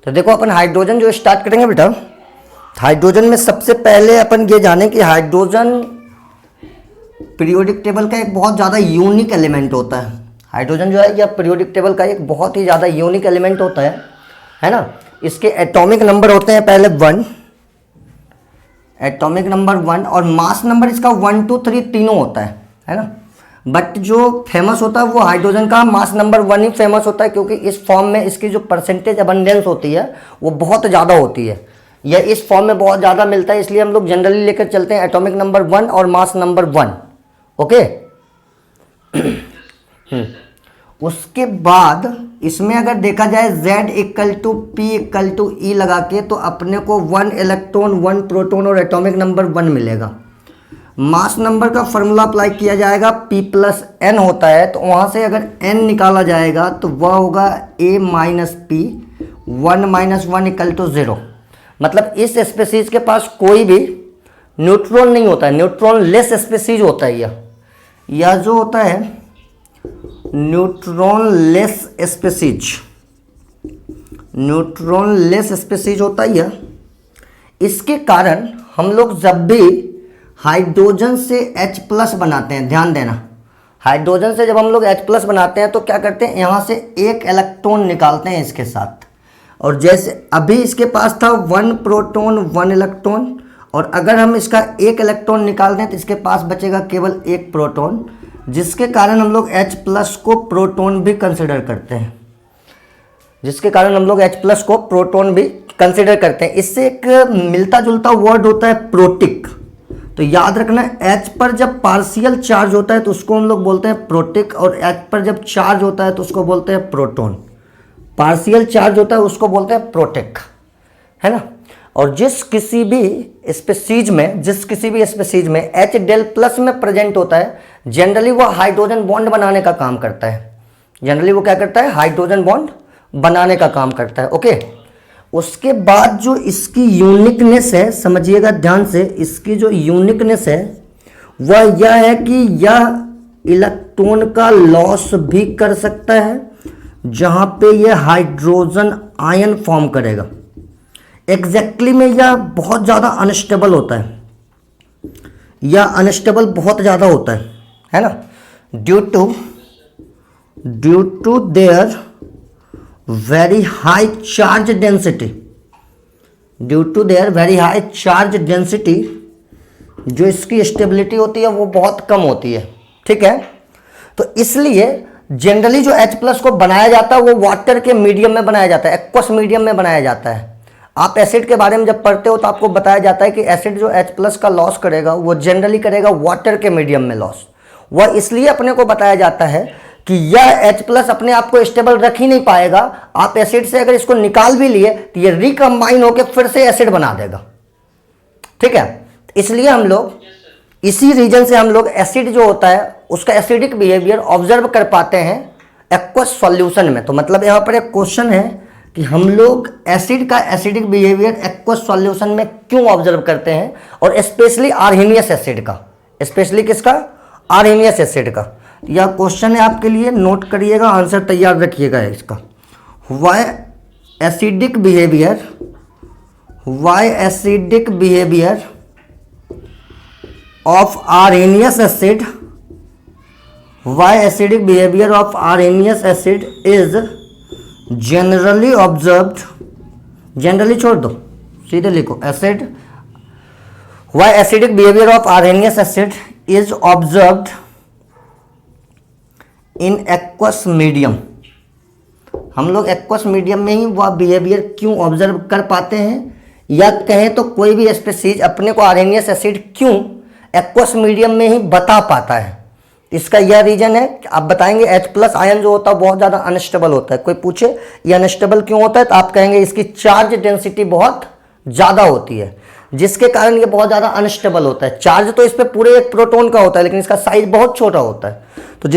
तो देखो अपन हाइड्रोजन जो स्टार्ट करेंगे बेटा, हाइड्रोजन में सबसे पहले अपन ये जाने कि हाइड्रोजन पीरियोडिक टेबल का एक बहुत ज़्यादा यूनिक एलिमेंट होता है। हाइड्रोजन जो है यह पीरियोडिक टेबल का एक बहुत ही ज़्यादा यूनिक एलिमेंट होता है ना। इसके एटॉमिक नंबर होते हैं पहले 1, एटॉमिक नंबर 1, और मास नंबर इसका 1 2 3 तीनों होता है ना। बट जो फेमस होता है वो हाइड्रोजन का मास नंबर 1 ही फेमस होता है, क्योंकि इस फॉर्म में इसकी जो परसेंटेज अबंडेंस होती है वो बहुत ज़्यादा होती है, या इस फॉर्म में बहुत ज़्यादा मिलता है, इसलिए हम लोग जनरली लेकर चलते हैं एटॉमिक नंबर 1 और मास नंबर 1। ओके। उसके बाद इसमें अगर देखा जाए Z = P = E लगा के, तो अपने को 1 इलेक्ट्रॉन 1 प्रोटॉन और एटॉमिक नंबर 1 मिलेगा। मास नंबर का फॉर्मूला अप्लाई किया जाएगा, P + N होता है, तो वहाँ से अगर N निकाला जाएगा तो वह होगा A - P, 1 - 1 = 0। मतलब इस स्पेसीज के पास कोई भी न्यूट्रॉन नहीं होता है, न्यूट्रॉन लेस स्पेसीज होता है यह जो होता है neutron less species, neutron less species होता है यह। इसके कारण हम लोग जब भी हाइड्रोजन से H+ बनाते हैं, ध्यान देना, हाइड्रोजन से जब हम लोग H+ बनाते हैं तो क्या करते हैं, यहाँ से एक इलेक्ट्रॉन निकालते हैं इसके साथ, और जैसे अभी इसके पास था 1 प्रोटॉन 1 इलेक्ट्रॉन, और अगर हम इसका एक इलेक्ट्रॉन निकाल दें तो इसके पास बचेगा केवल एक प्रोटॉन, जिसके कारण हम लोग H+ को प्रोटॉन भी कंसिडर करते हैं, जिसके कारण हम लोग H+ को प्रोटॉन भी कंसिडर करते हैं। इससे एक मिलता जुलता वर्ड होता है प्रोटिक, तो याद रखना H पर जब पार्शियल चार्ज होता है तो उसको हम लोग बोलते हैं प्रोटिक, और H पर जब चार्ज होता है तो उसको बोलते हैं प्रोटॉन। पार्शियल चार्ज होता है उसको बोलते हैं प्रोटिक, है ना। और जिस किसी भी स्पेसीज में H+ में प्रेजेंट होता है, जनरली वो हाइड्रोजन बॉन्ड बनाने का काम करता है, जनरली वो क्या करता है, हाइड्रोजन बॉन्ड बनाने का काम करता है। ओके। उसके बाद जो इसकी यूनिकनेस है, समझिएगा ध्यान से, इसकी जो यूनिकनेस है वह यह है कि यह इलेक्ट्रॉन का लॉस भी कर सकता है, जहां पे यह हाइड्रोजन आयन फॉर्म करेगा। एग्जैक्टली में यह बहुत ज़्यादा अनस्टेबल होता है, यह अनस्टेबल बहुत ज़्यादा होता है ना, due to their very high charge density, due to their very high charge density, जो इसकी स्टेबिलिटी होती है वो बहुत कम होती है। ठीक है। तो इसलिए जनरली जो H+ को बनाया जाता है वो वाटर के मीडियम में बनाया जाता है, एक्वस मीडियम में बनाया जाता है। आप एसिड के बारे में जब पढ़ते हो तो आपको बताया जाता है कि एसिड जो H+ का लॉस करेगा वो जनरली करेगा वाटर के मीडियम में लॉस। वह इसलिए अपने को बताया जाता है कि यह H+ अपने आप को स्टेबल रख ही नहीं पाएगा, आप एसिड से अगर इसको निकाल भी लिए तो ये रिकम्बाइन होकर फिर से एसिड बना देगा। ठीक है। इसलिए हम लोग, इसी रीजन से हम लोग एसिड जो होता है उसका एसिडिक बिहेवियर ऑब्जर्व कर पाते हैं एक्वस सॉल्यूशन में। तो मतलब यहाँ पर एक क्वेश्चन है कि हम लोग एसिड का एसिडिक बिहेवियर एक्वस सॉल्यूशन में क्यों ऑब्जर्व करते हैं, और स्पेशली आर्हेनियस एसिड का, स्पेशली किसका, आर्हेनियस एसिड का। यह क्वेश्चन है आपके लिए, नोट करिएगा, आंसर तैयार रखिएगा इसका। Why acidic behaviour of Arrhenius acid, why acidic behaviour of Arrhenius acid is generally observed, generally छोड़ दो, सीधे लिखो acid, why acidic behaviour of Arrhenius acid is observed in aqueous medium. हम लोग एक्वस मीडियम में ही वह बिहेवियर क्यों observe कर पाते हैं, या कहें तो कोई भी स्पेसीज अपने को आर्हेनियस एसिड क्यों एक्वस मीडियम में ही बता पाता है। इसका यह रीजन है, आप बताएंगे H+ आयन जो होता है बहुत ज़्यादा अनस्टेबल होता है। कोई पूछे ये अनस्टेबल क्यों होता है तो आप कहेंगे इसकी चार्ज डेंसिटी बहुत ज़्यादा होती है, जिसके कारण ये बहुत ज़्यादा अनस्टेबल होता है। चार्ज तो इस पर पूरे एक प्रोटॉन का होता है, लेकिन इसका साइज बहुत छोटा होता है, तो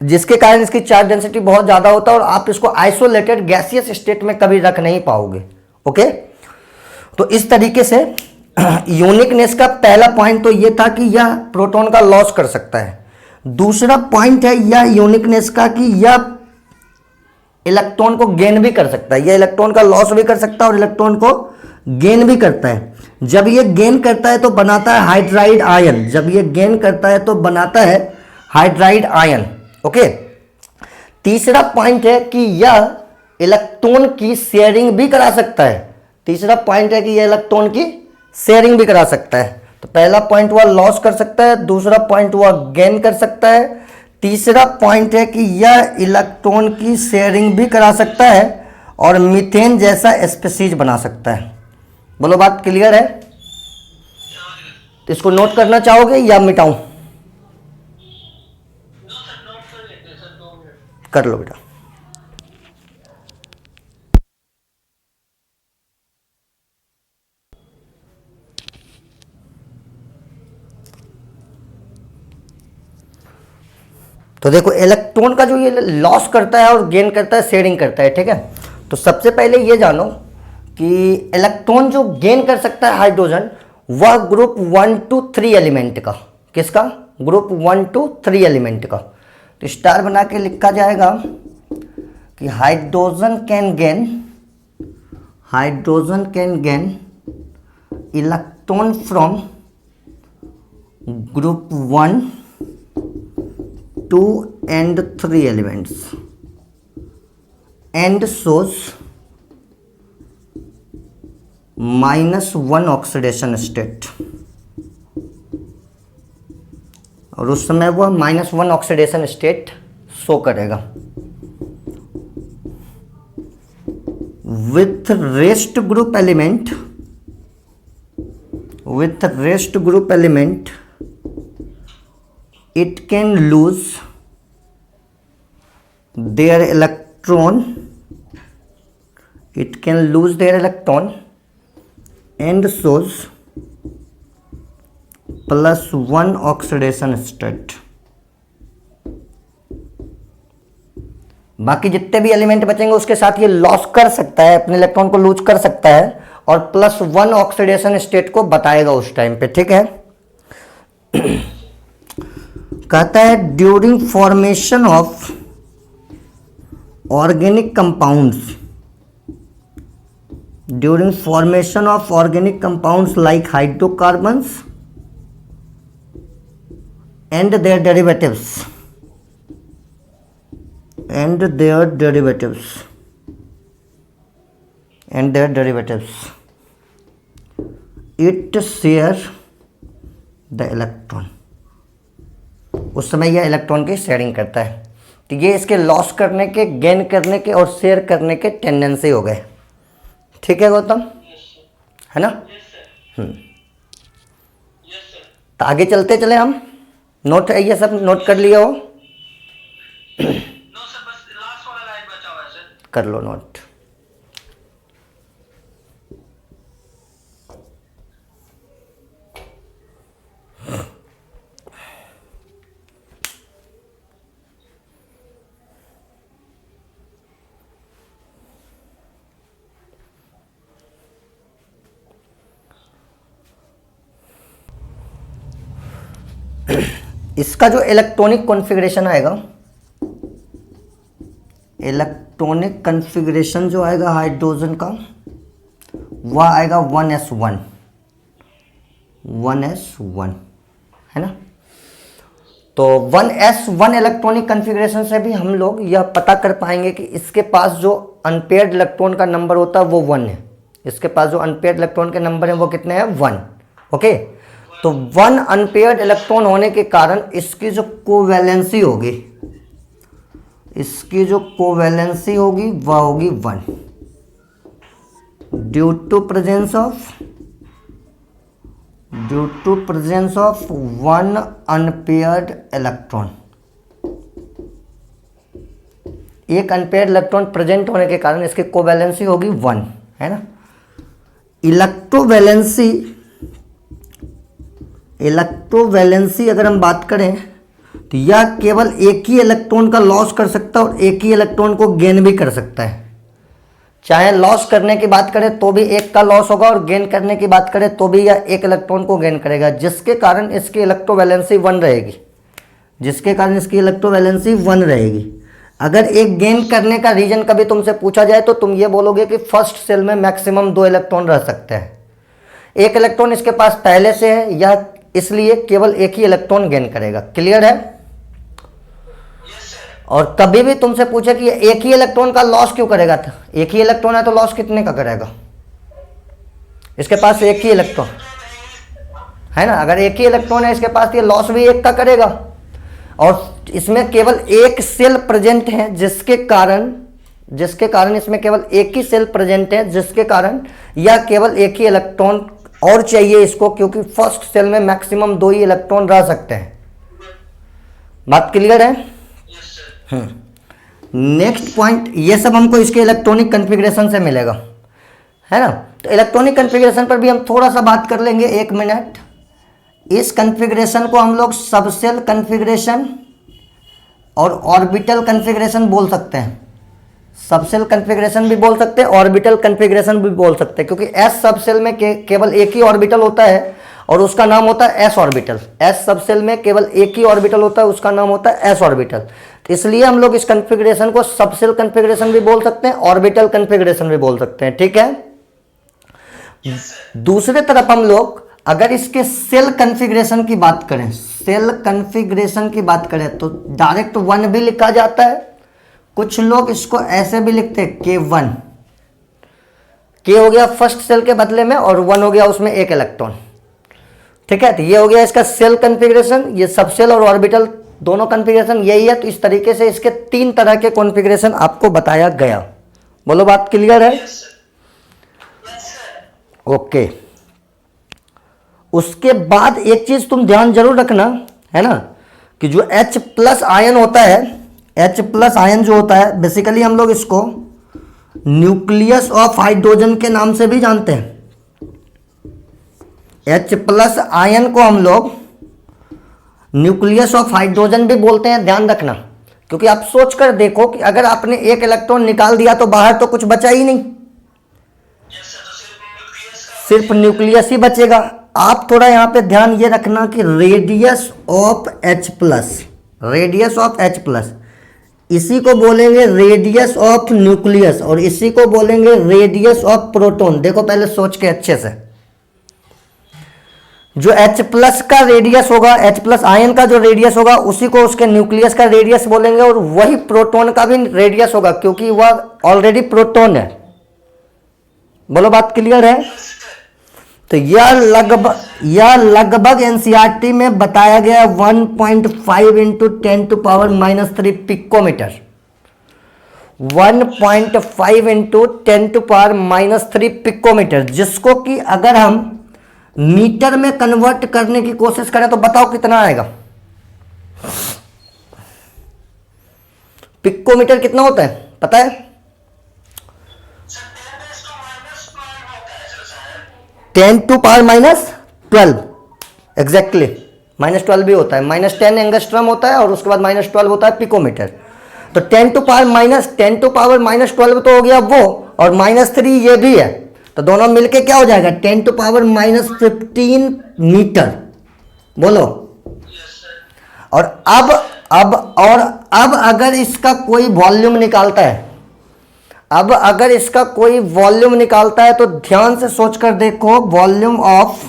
जिसके कारण इसकी चार्ज डेंसिटी बहुत ज़्यादा होता है, और आप इसको आइसोलेटेड गैसियस स्टेट में कभी रख नहीं पाओगे। ओके। तो इस तरीके से यूनिकनेस का पहला पॉइंट तो ये था कि यह प्रोटॉन का लॉस कर सकता है। दूसरा पॉइंट है यह यूनिकनेस का कि यह इलेक्ट्रॉन को गेन भी कर सकता है, यह इलेक्ट्रॉन का लॉस भी कर सकता है और इलेक्ट्रॉन को गेन भी करता है। जब ये गेन करता है तो बनाता है हाइड्राइड आयन, जब ये गेन करता है तो बनाता है हाइड्राइड आयन। ओके, तीसरा पॉइंट है कि यह इलेक्ट्रॉन की शेयरिंग भी करा सकता है। तीसरा पॉइंट है कि यह इलेक्ट्रॉन की शेयरिंग भी करा सकता है। तो पहला पॉइंट हुआ लॉस कर सकता है, दूसरा पॉइंट हुआ गेन कर सकता है, तीसरा पॉइंट है कि यह इलेक्ट्रॉन की शेयरिंग भी करा सकता है और मीथेन जैसा स्पीशीज बना सकता है। बोलो बात क्लियर है? तो इसको नोट करना चाहोगे या मिटाऊं? कर लो बेटा। तो देखो इलेक्ट्रॉन का जो ये लॉस करता है और गेन करता है, शेयरिंग करता है, ठीक है। तो सबसे पहले ये जानो कि इलेक्ट्रॉन जो गेन कर सकता है हाइड्रोजन, वह ग्रुप 1 to 3 एलिमेंट का, किसका? ग्रुप 1 to 3 एलिमेंट का। तो स्टार बना के लिखा जाएगा कि hydrogen can gain electron from group 1, 2 and 3 elements and shows -1 oxidation state. और उस समय वह -1 ऑक्सीडेशन स्टेट शो करेगा। With rest group element it can lose their electron and shows +1 oxidation state. बाकी जितने भी एलिमेंट बचेंगे उसके साथ ये लॉस कर सकता है, अपने इलेक्ट्रॉन को लूज कर सकता है और +1 ऑक्सीडेशन स्टेट को बताएगा उस टाइम पे, ठीक है। कहता है during formation of organic compounds like hydrocarbons and their derivatives it share the electron। उस समय यह इलेक्ट्रॉन की शेयरिंग करता है। तो ये इसके लॉस करने के, गेन करने के और शेयर करने के टेंडेंसी हो गए, ठीक है गौतम, है ना? तो आगे चलते चले हम। नोट ये सब नोट कर लिया हो? कर लो नोट। इसका जो इलेक्ट्रॉनिक कॉन्फ़िगरेशन आएगा, इलेक्ट्रॉनिक कॉन्फ़िगरेशन जो आएगा हाइड्रोजन का, वह आएगा 1s1, है ना? तो 1s1 इलेक्ट्रॉनिक कॉन्फ़िगरेशन से भी हम लोग यह पता कर पाएंगे कि इसके पास जो अनपेयर्ड इलेक्ट्रॉन का नंबर होता है वो 1 है। इसके पास जो अनपेयर्ड इलेक्ट्रॉन के नंबर है वो कितने हैं? 1। ओके, तो 1 अनपेयर्ड इलेक्ट्रॉन होने के कारण इसकी जो कोवैलेंसी होगी, वह होगी 1 due to presence of 1 unpaired electron. एक अनपेयर्ड इलेक्ट्रॉन प्रेजेंट होने के कारण इसकी कोवैलेंसी होगी 1, है ना? इलेक्ट्रोवैलेंसी अगर हम बात करें तो यह केवल एक ही इलेक्ट्रॉन का लॉस कर सकता है और एक ही इलेक्ट्रॉन को गेन भी कर सकता है। चाहे लॉस करने की बात करें तो भी एक का लॉस होगा और गेन करने की बात करें तो भी यह एक इलेक्ट्रॉन को गेन करेगा, जिसके कारण इसकी इलेक्ट्रोवैलेंसी 1 रहेगी। अगर एक गेन करने का रीजन कभी तुमसे पूछा जाए तो तुम ये बोलोगे कि फर्स्ट सेल में मैक्सिमम 2 इलेक्ट्रॉन रह सकते हैं। 1 इलेक्ट्रॉन इसके पास पहले से है, यह इसलिए केवल एक ही इलेक्ट्रॉन गेन करेगा। क्लियर है? और कभी भी तुमसे पूछे कि एक ही इलेक्ट्रॉन का लॉस क्यों करेगा, था एक ही इलेक्ट्रॉन है तो लॉस कितने का करेगा? इसके पास एक ही इलेक्ट्रॉन है ना, अगर एक ही इलेक्ट्रॉन है इसके पास, ये लॉस भी एक का करेगा। और इसमें केवल एक सेल प्रेजेंट है जिसके कारण इसमें केवल एक ही सेल प्रेजेंट है जिसके कारण यह केवल एक ही इलेक्ट्रॉन और चाहिए इसको, क्योंकि फर्स्ट सेल में मैक्सिमम 2 ही इलेक्ट्रॉन रह सकते हैं। बात क्लियर है? नेक्स्ट पॉइंट, ये सब हमको इसके इलेक्ट्रॉनिक कॉन्फ़िगरेशन से मिलेगा, है ना। तो इलेक्ट्रॉनिक कॉन्फ़िगरेशन पर भी हम थोड़ा सा बात कर लेंगे, 1 मिनट। इस कॉन्फ़िगरेशन को हम लोग सबसेल कॉन्फ़िगरेशन और ऑर्बिटल कॉन्फ़िगरेशन बोल सकते हैं। सबसेल कॉन्फ़िगरेशन भी बोल सकते हैं, ऑर्बिटल कॉन्फ़िगरेशन भी बोल सकते हैं, क्योंकि एस सबसेल में केवल एक ही ऑर्बिटल होता है और उसका नाम होता है एस ऑर्बिटल। एस सबसेल में केवल एक ही ऑर्बिटल होता है, उसका नाम होता है एस ऑर्बिटल। तो इसलिए हम लोग इस कॉन्फ़िगरेशन को सबसेल कॉन्फ़िगरेशन भी बोल सकते हैं, ऑर्बिटल कॉन्फ़िगरेशन भी बोल सकते हैं। ठीक है। दूसरे तरफ हम लोग अगर इसके सेल कॉन्फ़िगरेशन की बात करें, सेल कॉन्फ़िगरेशन की बात करें तो डायरेक्ट 1 भी लिखा जाता है, कुछ लोग इसको ऐसे भी लिखते हैं K1। K हो गया फर्स्ट सेल के बदले में और 1 हो गया उसमें एक इलेक्ट्रॉन। ठीक है, तो ये हो गया इसका सेल कॉन्फ़िगरेशन। ये सबसेल और ऑर्बिटल दोनों कॉन्फ़िगरेशन यही है। तो इस तरीके से इसके 3 तरह के कॉन्फ़िगरेशन आपको बताया गया। बोलो, बात क्लियर है? ओके। उसके बाद एक चीज तुम ध्यान जरूर रखना, है ना, कि जो H+ आयन होता है, H+ आयन जो होता है, बेसिकली हम लोग इसको न्यूक्लियस ऑफ हाइड्रोजन के नाम से भी जानते हैं। H+ आयन को हम लोग न्यूक्लियस ऑफ हाइड्रोजन भी बोलते हैं, ध्यान रखना। क्योंकि आप सोच कर देखो कि अगर आपने एक इलेक्ट्रॉन निकाल दिया तो बाहर तो कुछ बचा ही नहीं, सिर्फ न्यूक्लियस ही बचेगा। आप थोड़ा यहां पे ध्यान ये रखना कि radius of H+, radius of H+, इसी को बोलेंगे रेडियस ऑफ न्यूक्लियस और इसी को बोलेंगे रेडियस ऑफ प्रोटॉन। देखो पहले सोच के अच्छे से, जो H+ का रेडियस होगा, H+ आयन का जो रेडियस होगा उसी को उसके न्यूक्लियस का रेडियस बोलेंगे, और वही प्रोटॉन का भी रेडियस होगा क्योंकि वह ऑलरेडी प्रोटॉन है। बोलो, बात क्लियर है? तो यह लगभग एनसीईआरटी में बताया गया 1.5 इंटू 10⁻³ पिकोमीटर। 1.5 इंटू 10⁻³ पिकोमीटर, जिसको कि अगर हम मीटर में कन्वर्ट करने की कोशिश करें तो बताओ कितना आएगा? पिकोमीटर कितना होता है पता है? 10⁻12 एग्जैक्टली, -12 भी होता है, -10 एंगस्ट्रम होता है और उसके बाद -12 होता है पिकोमीटर। तो 10⁻12 तो हो गया वो, और -3 ये भी है, तो दोनों मिलके क्या हो जाएगा? 10⁻15 मीटर। बोलो। और अब अगर इसका कोई वॉल्यूम निकालता है, तो ध्यान से सोचकर देखो, वॉल्यूम ऑफ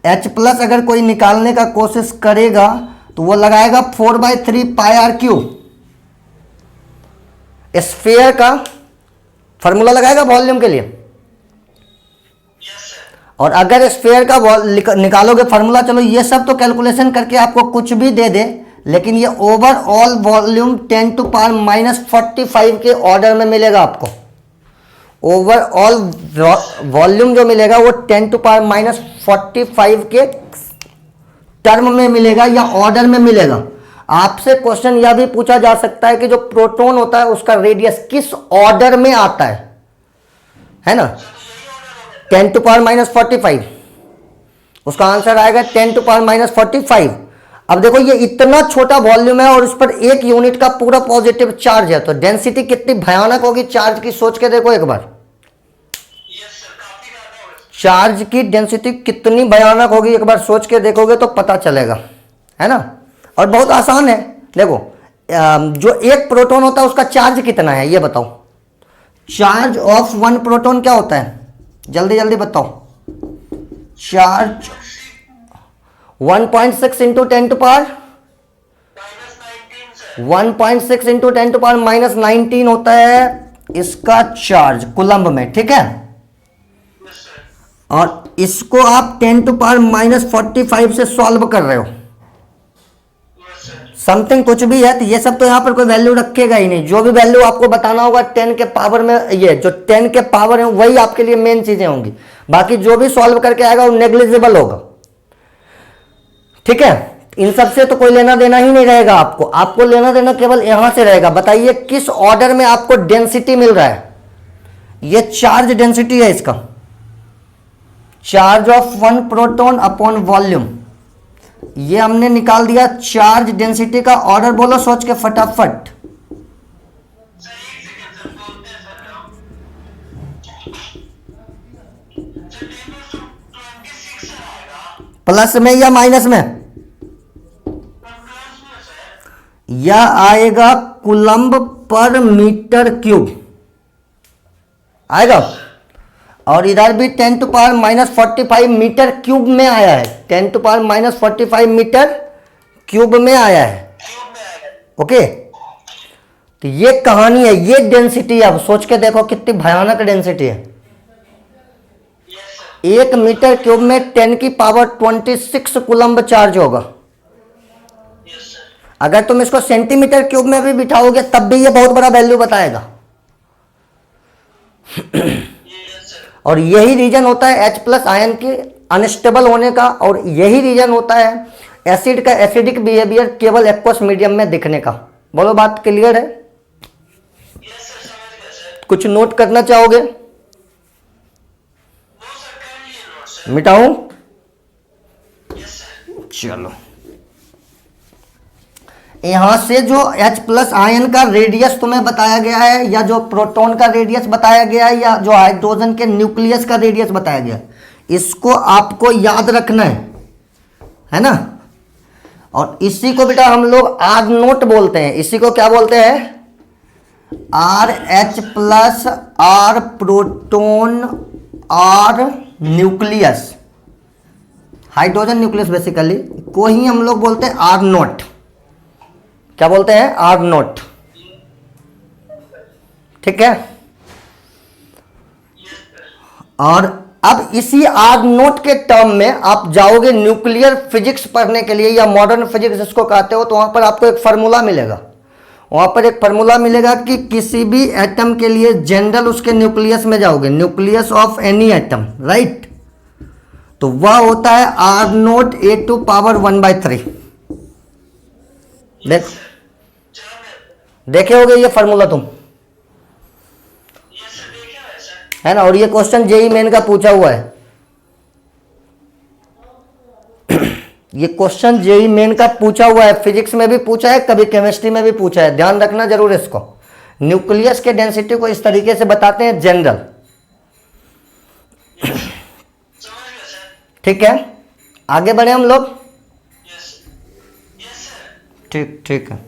H+ अगर कोई निकालने का कोशिश करेगा तो वो लगाएगा 4/3 πr³। स्फीयर का फॉर्मूला लगाएगा वॉल्यूम के लिए, और अगर स्फीयर का निकालोगे फॉर्मूला, चलो ये सब तो कैलकुलेशन करके आपको कुछ भी दे दे, लेकिन ये ओवरऑल वॉल्यूम 10⁻45 के ऑर्डर में मिलेगा आपको। ओवरऑल वॉल्यूम जो मिलेगा वो 10⁻45 के टर्म में मिलेगा या ऑर्डर में मिलेगा। आपसे क्वेश्चन यह भी पूछा जा सकता है कि जो प्रोटॉन होता है उसका रेडियस किस ऑर्डर में आता है ना, 10⁻45। उसका आंसर आएगा 10⁻45। अब देखो ये इतना छोटा वॉल्यूम है और उस पर 1 यूनिट का पूरा पॉजिटिव चार्ज है, तो डेंसिटी कितनी भयानक होगी चार्ज की, सोच के देखो एक बार। चार्ज की डेंसिटी कितनी भयानक होगी एक बार सोच के देखोगे तो पता चलेगा, है ना। और बहुत आसान है, देखो जो एक प्रोटॉन होता है उसका चार्ज कितना है ये बताओ। चार्ज ऑफ वन प्रोटॉन क्या होता है, जल्दी जल्दी बताओ। Charge 1.6 into 10 to power 1.6 into 10 to power -19 होता है इसका चार्ज कूलम्ब में, ठीक है। और इसको आप 10 टू पावर -45 से सॉल्व कर रहे हो। समथिंग कुछ भी है तो ये सब तो यहाँ पर कोई वैल्यू रखेगा ही नहीं। जो भी वैल्यू आपको बताना होगा 10 के पावर में, ये जो 10 के पावर है वही आपके लिए मेन चीजें होंगी। बाकी जो भी सॉल्व करके आएगा वो नेग्लिजिबल होगा, ठीक है। इन सब से तो कोई लेना देना ही नहीं रहेगा आपको। आपको लेना देना केवल यहां से रहेगा। बताइए किस ऑर्डर में आपको डेंसिटी मिल रहा है। ये चार्ज डेंसिटी है इसका, charge of one proton upon volume. ये हमने निकाल दिया चार्ज डेंसिटी का ऑर्डर। बोलो सोच के फटाफट। प्लस में या माइनस में? यह आएगा कूलम्ब पर मीटर क्यूब आएगा। और इधर भी 10 टू पावर -45 मीटर क्यूब में आया है। 10 टू पावर -45 मीटर क्यूब में आया है, ओके। तो ये कहानी है, ये डेंसिटी है। अब सोच के देखो कितनी भयानक डेंसिटी है। 1 मीटर क्यूब में 10 की पावर 26 कूलम्ब चार्ज होगा। अगर तुम इसको सेंटीमीटर क्यूब में भी बिठाओगे तब भी ये बहुत बड़ा वैल्यू बताएगा। और यही रीजन होता है H+ आयन के अनस्टेबल होने का, और यही रीजन होता है एसिड का एसिडिक बिहेवियर केवल एक्वस मीडियम में दिखने का। बोलो बात क्लियर है? कुछ नोट करना चाहोगे? मिटाऊं? चलो, यहां से जो H+ आयन का रेडियस तुम्हें बताया गया है, या जो प्रोटॉन का रेडियस बताया गया है, या जो हाइड्रोजन के न्यूक्लियस का रेडियस बताया गया है, इसको आपको याद रखना है ना। और इसी को बेटा हम लोग R0 बोलते हैं। इसी को क्या बोलते हैं? RH+, R proton, R nucleus, hydrogen nucleus basically को ही हम लोग बोलते हैं R0। क्या बोलते हैं? R0, ठीक है। और अब इसी R0 के टर्म में आप जाओगे न्यूक्लियर फिजिक्स पढ़ने के लिए, या मॉडर्न फिजिक्स जिसको कहते हो, तो वहां पर आपको एक फार्मूला मिलेगा। वहां पर एक फार्मूला मिलेगा कि किसी भी एटम के लिए जनरल उसके न्यूक्लियस में जाओगे, nucleus of any atom, right. तो वह होता है R0 देख देखे होगे ये फार्मूला तुम, है ना। और ये क्वेश्चन जेई मेन का पूछा हुआ है। ये क्वेश्चन जेई मेन का पूछा हुआ है, फिजिक्स में भी पूछा है, कभी केमिस्ट्री में भी पूछा है। ध्यान रखना जरूर इसको। न्यूक्लियस के डेंसिटी को इस तरीके से बताते हैं जनरल, ठीक है। आगे बढ़े हम लोग। ठीक ठीक है।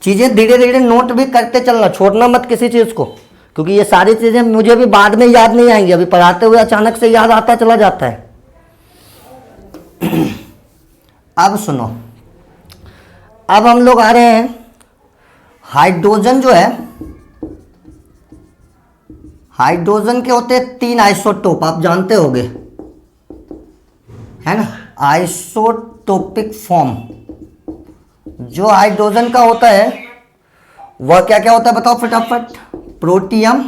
चीजें धीरे धीरे नोट भी करते चलना, छोड़ना मत किसी चीज को, क्योंकि ये सारी चीजें मुझे भी बाद में याद नहीं आएंगी। अभी पढ़ाते हुए अचानक से याद आता चला जाता है। अब सुनो, अब हम लोग आ रहे हैं हाइड्रोजन जो है, हाइड्रोजन के होते हैं 3 आइसोटोप, आप जानते होंगे, है ना। आइसोटोपिक फॉर्म जो हाइड्रोजन का होता है वह क्या क्या होता है बताओ फटाफट। Protium,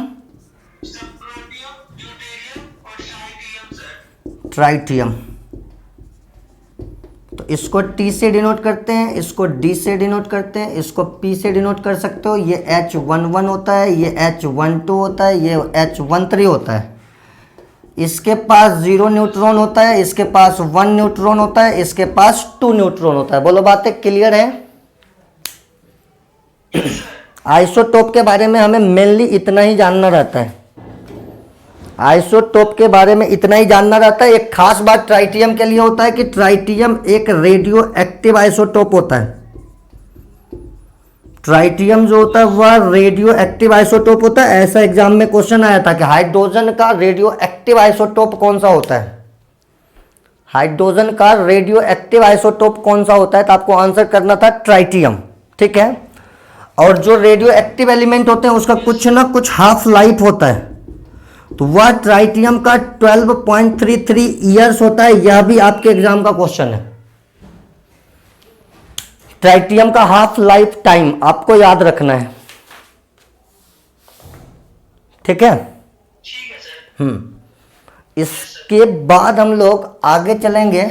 tritium. तो इसको T से डिनोट करते हैं, इसको D से डिनोट करते हैं, इसको P से डिनोट कर सकते हो। ये H11 होता है, ये H12 होता है, ये H13 होता है। इसके पास 0 न्यूट्रॉन होता है, इसके पास 1 न्यूट्रॉन होता है, इसके पास 2 न्यूट्रॉन होता है। बोलो बातें क्लियर है? आइसोटोप के बारे में हमें मेनली इतना ही जानना रहता है। आइसोटोप के बारे में इतना ही जानना रहता है। एक खास बात ट्राइटियम के लिए होता है कि ट्राइटियम एक रेडियो एक्टिव आइसोटोप होता है। ट्राइटियम जो होता है वह रेडियो एक्टिव आइसोटोप होता है। ऐसा एग्जाम में क्वेश्चन आया था कि हाइड्रोजन का रेडियो एक्टिव आइसोटोप कौन सा होता है, हाइड्रोजन का रेडियो एक्टिव आइसोटोप कौन सा होता है, तो आपको आंसर करना था ट्राइटियम। ठीक है, और जो रेडियो एक्टिव एलिमेंट होते हैं उसका कुछ ना कुछ हाफ लाइफ होता है, तो वह ट्राइटियम का 12.33 ईयर्स होता है। यह भी आपके एग्जाम का क्वेश्चन है। ट्राइटियम का हाफ लाइफ टाइम आपको याद रखना है। ठीक है, इसके बाद हम लोग आगे चलेंगे।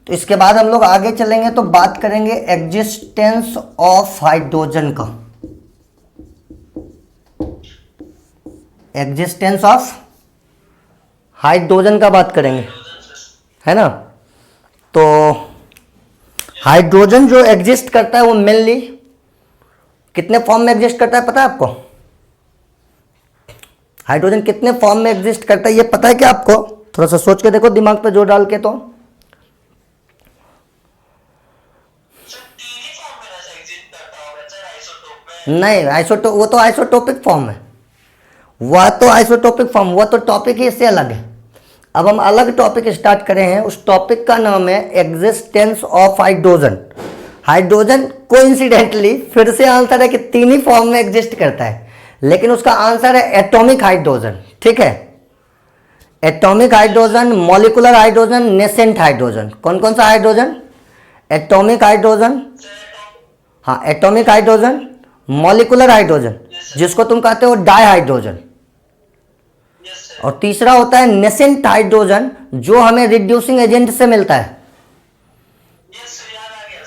तो इसके बाद हम लोग आगे चलेंगे तो बात करेंगे एग्जिस्टेंस ऑफ हाइड्रोजन का। एग्जिस्टेंस ऑफ हाइड्रोजन का बात करेंगे, है ना। तो हाइड्रोजन जो एग्जिस्ट करता है वो मेनली कितने फॉर्म में एग्जिस्ट करता है पता है आपको? हाइड्रोजन कितने फॉर्म में एग्जिस्ट करता है ये पता है क्या आपको? थोड़ा सा सोच के देखो, दिमाग पे जोर डाल के। तो नहीं, आइसोटोप वो तो आइसोटोपिक फॉर्म है, वह तो आइसोटोपिक फॉर्म, वह तो टॉपिक ही इससे अलग है। अब हम अलग टॉपिक स्टार्ट करें हैं, उस टॉपिक का नाम है existence of hydrogen. Hydrogen coincidentally फिर से आंसर है कि तीन ही फॉर्म में एग्जिस्ट करता है, लेकिन उसका आंसर है एटॉमिक हाइड्रोजन। ठीक है, atomic hydrogen, molecular hydrogen, nascent hydrogen. कौन कौन सा हाइड्रोजन? एटॉमिक हाइड्रोजन, हाँ एटॉमिक हाइड्रोजन, मॉलिकुलर हाइड्रोजन जिसको तुम कहते हो डाई हाइड्रोजन, और तीसरा होता है नेसेंट हाइड्रोजन जो हमें रिड्यूसिंग एजेंट से मिलता है।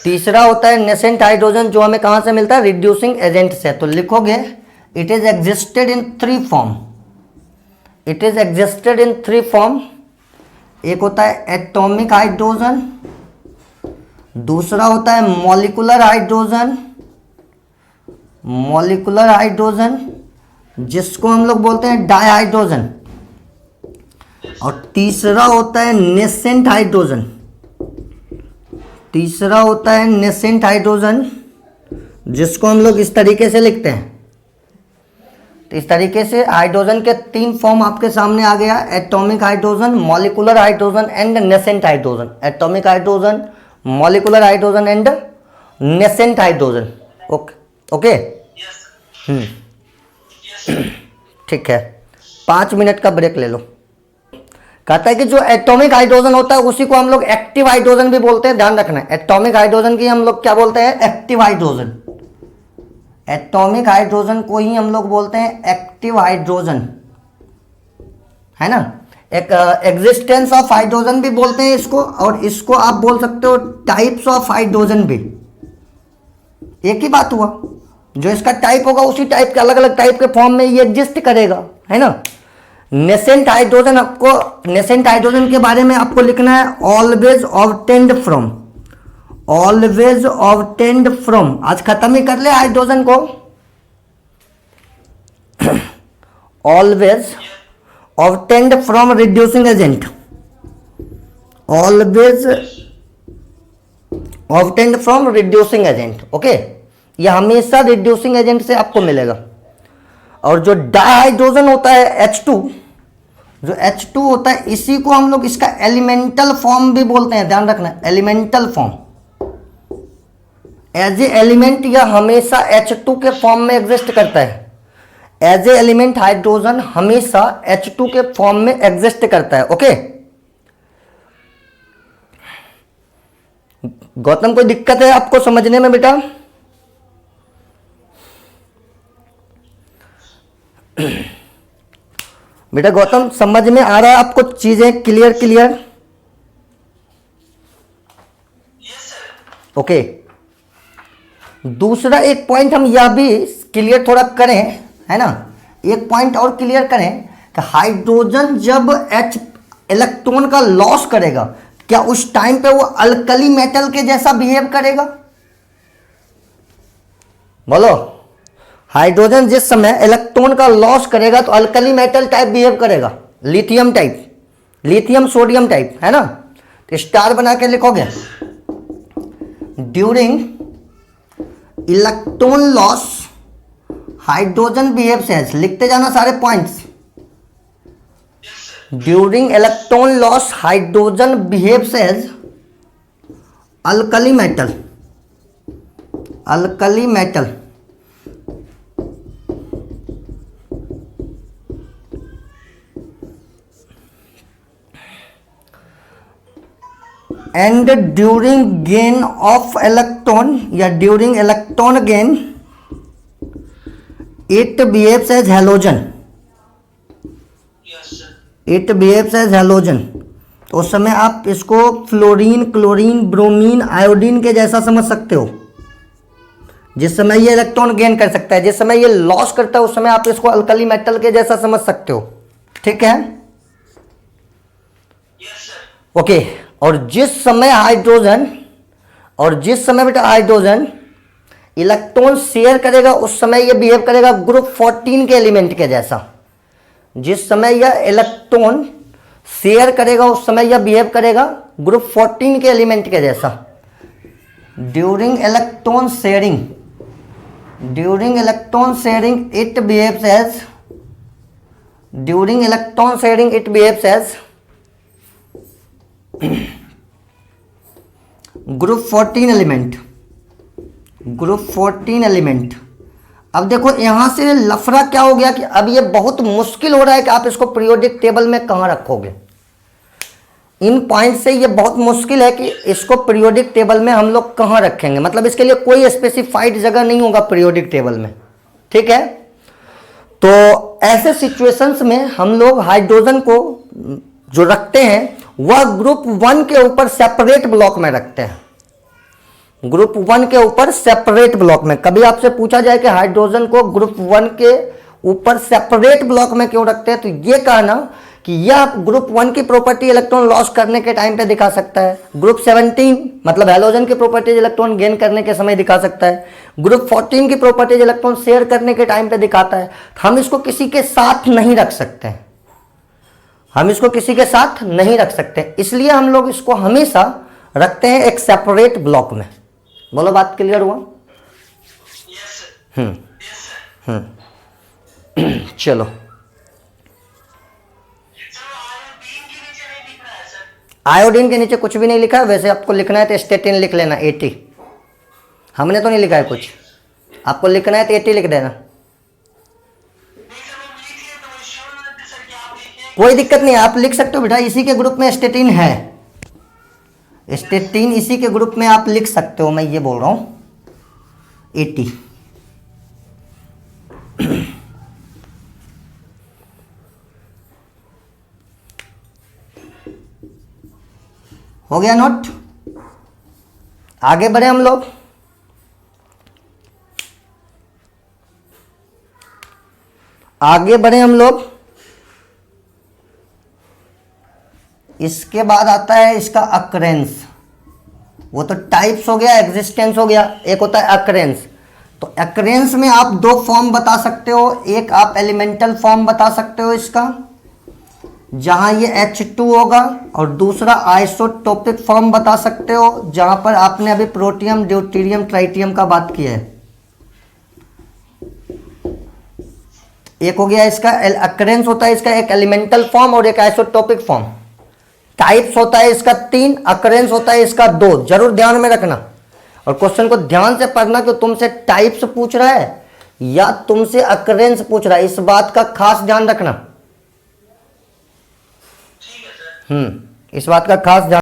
तीसरा होता है नेसेंट हाइड्रोजन जो हमें कहां से मिलता है? रिड्यूसिंग एजेंट से। तो लिखोगे it is existed in three form, it is existed in three form. एक होता है एटॉमिक हाइड्रोजन, दूसरा होता है मॉलिकुलर हाइड्रोजन, मॉलिकुलर हाइड्रोजन जिसको हम लोग बोलते हैं डाई हाइड्रोजन, और तीसरा होता है नेसेंट हाइड्रोजन, तीसरा होता है नेसेंट हाइड्रोजन जिसको हम लोग इस तरीके से लिखते हैं। तो इस तरीके से हाइड्रोजन के तीन फॉर्म आपके सामने आ गया, atomic hydrogen, molecular hydrogen and nascent hydrogen. Atomic hydrogen, molecular hydrogen and nascent hydrogen. Okay okay, ठीक है, 5 मिनट का ब्रेक ले लो। कहता है कि जो एटॉमिक हाइड्रोजन होता है उसी को हम लोग एक्टिव हाइड्रोजन भी बोलते हैं, ध्यान रखना है। एटॉमिक हाइड्रोजन की हम लोग क्या बोलते हैं? Active hydrogen. एटॉमिक हाइड्रोजन को ही हम लोग बोलते हैं एक्टिव हाइड्रोजन, है ना। एक एग्जिस्टेंस ऑफ हाइड्रोजन भी बोलते हैं इसको, और इसको आप बोल सकते हो टाइप्स ऑफ हाइड्रोजन भी। एक ही बात हुआ, जो इसका टाइप होगा उसी टाइप के अलग अलग टाइप के फॉर्म में ये एग्जिस्ट करेगा, है ना। नेसेंट हाइड्रोजन, आपको नेसेंट हाइड्रोजन के बारे में आपको लिखना है always obtained from, always obtained from. आज खत्म ही कर ले हाइड्रोजन को। Always obtained from reducing agent, always obtained from reducing agent. Okay, यह हमेशा रिड्यूसिंग एजेंट से आपको मिलेगा। और जो डाइहाइड्रोजन होता है H2, जो H2 होता है इसी को हम लोग इसका एलिमेंटल फॉर्म भी बोलते हैं, ध्यान रखना, elemental form. As a element यह हमेशा H2 के फॉर्म में एग्जिस्ट करता है। एज ए एलिमेंट हाइड्रोजन हमेशा H2 के फॉर्म में एग्जिस्ट करता है। ओके गौतम, कोई दिक्कत है आपको समझने में बेटा? बेटा गौतम समझ में आ रहा है आपको चीजें? Clear clear? ओके, दूसरा एक पॉइंट हम यह भी क्लियर थोड़ा करें, है ना। एक पॉइंट और क्लियर करें कि हाइड्रोजन जब H इलेक्ट्रॉन का लॉस करेगा, क्या उस टाइम पे वो अल्कली मेटल के जैसा बिहेव करेगा? बोलो। हाइड्रोजन जिस समय इलेक्ट्रॉन का लॉस करेगा तो अल्कली मेटल टाइप बिहेव करेगा, lithium type, lithium sodium type, है ना। तो स्टार बना के लिखोगे, during electron loss hydrogen behaves as, लिखते जाना सारे points. During electron loss hydrogen behaves as alkali metal, alkali metal. And during gain of electron या during electron gain it behaves as halogen, it behaves as halogen. तो उस समय आप इसको fluorine, chlorine, bromine, iodine के जैसा समझ सकते हो। जिस समय ये इलेक्ट्रॉन गेन कर सकता है, जिस समय ये लॉस करता है, उस समय आप इसको अल्कली मेटल के जैसा समझ सकते हो। ठीक है, ओके। और जिस समय हाइड्रोजन, और जिस समय बेटा हाइड्रोजन इलेक्ट्रॉन शेयर करेगा, उस समय ये बिहेव करेगा ग्रुप 14 के एलिमेंट के जैसा। जिस समय यह इलेक्ट्रॉन शेयर करेगा, उस समय यह बिहेव करेगा ग्रुप 14 के एलिमेंट के जैसा। During electron sharing, during electron sharing it behaves as, during electron sharing it behaves as group 14 element, group 14 element. अब देखो यहां से लफड़ा क्या हो गया कि अब ये बहुत मुश्किल हो रहा है कि आप इसको पीरियोडिक टेबल में कहां रखोगे। इन पॉइंट से ये बहुत मुश्किल है कि इसको पीरियोडिक टेबल में हम लोग कहां रखेंगे, मतलब इसके लिए कोई स्पेसिफाइड जगह नहीं होगा पीरियोडिक टेबल में। ठीक है, तो ऐसे सिचुएशंस में हम लोग हाइड्रोजन को जो रखते हैं वह ग्रुप 1 के ऊपर सेपरेट ब्लॉक में रखते हैं, ग्रुप 1 के ऊपर सेपरेट ब्लॉक में। कभी आपसे पूछा जाए कि हाइड्रोजन को ग्रुप 1 के ऊपर सेपरेट ब्लॉक में क्यों रखते हैं, तो ये कहना कि यह ग्रुप 1 की प्रॉपर्टी इलेक्ट्रॉन लॉस करने के टाइम पे दिखा सकता है, ग्रुप 17 मतलब हैलोजन की प्रॉपर्टीज इलेक्ट्रॉन गेन करने के समय दिखा सकता है, ग्रुप 14 की प्रॉपर्टीज इलेक्ट्रॉन शेयर करने के टाइम पे दिखाता है। हम इसको किसी के साथ नहीं रख सकते, हम इसको किसी के साथ नहीं रख सकते, इसलिए हम लोग इसको हमेशा रखते हैं एक सेपरेट ब्लॉक में। बोलो, बात क्लियर हुआ? चलो, आयोडीन के नीचे कुछ भी नहीं लिखा है। वैसे आपको लिखना है तो स्टेटिन लिख लेना 80, हमने तो नहीं लिखा है कुछ, आपको लिखना है तो 80 लिख देना, कोई दिक्कत नहीं, आप लिख सकते हो बेटा। इसी के ग्रुप में स्टेटिन है, स्टेटिन इसी के ग्रुप में आप लिख सकते हो, मैं ये बोल रहा हूं 80। हो गया नोट? आगे बढ़े हम लोग। आगे बढ़े हम लोग। इसके बाद आता है इसका अक्रेंस। वो तो टाइप्स हो गया, एग्जिस्टेंस हो गया, एक होता है अक्रेंस। तो अक्रेंस में आप दो फॉर्म बता सकते हो, एक आप एलिमेंटल फॉर्म बता सकते हो इसका, जहां ये H2 होगा, और दूसरा आइसोटोपिक फॉर्म बता सकते हो, जहां पर आपने अभी प्रोटियम, ड्यूटेरियम, ट्राइटियम का बात किया है। एक हो गया इसका अक्रेंस होता है इसका एक एलिमेंटल फॉर्म और एक आइसोटोपिक फॉर्म। टाइप्स होता है इसका 3, अक्रेंस होता है इसका 2। जरूर ध्यान में रखना और क्वेश्चन को ध्यान से पढ़ना कि तुमसे टाइप्स पूछ रहा है या तुमसे अक्रेंस पूछ रहा है, इस बात का खास ध्यान रखना। इस बात का खास ध्यान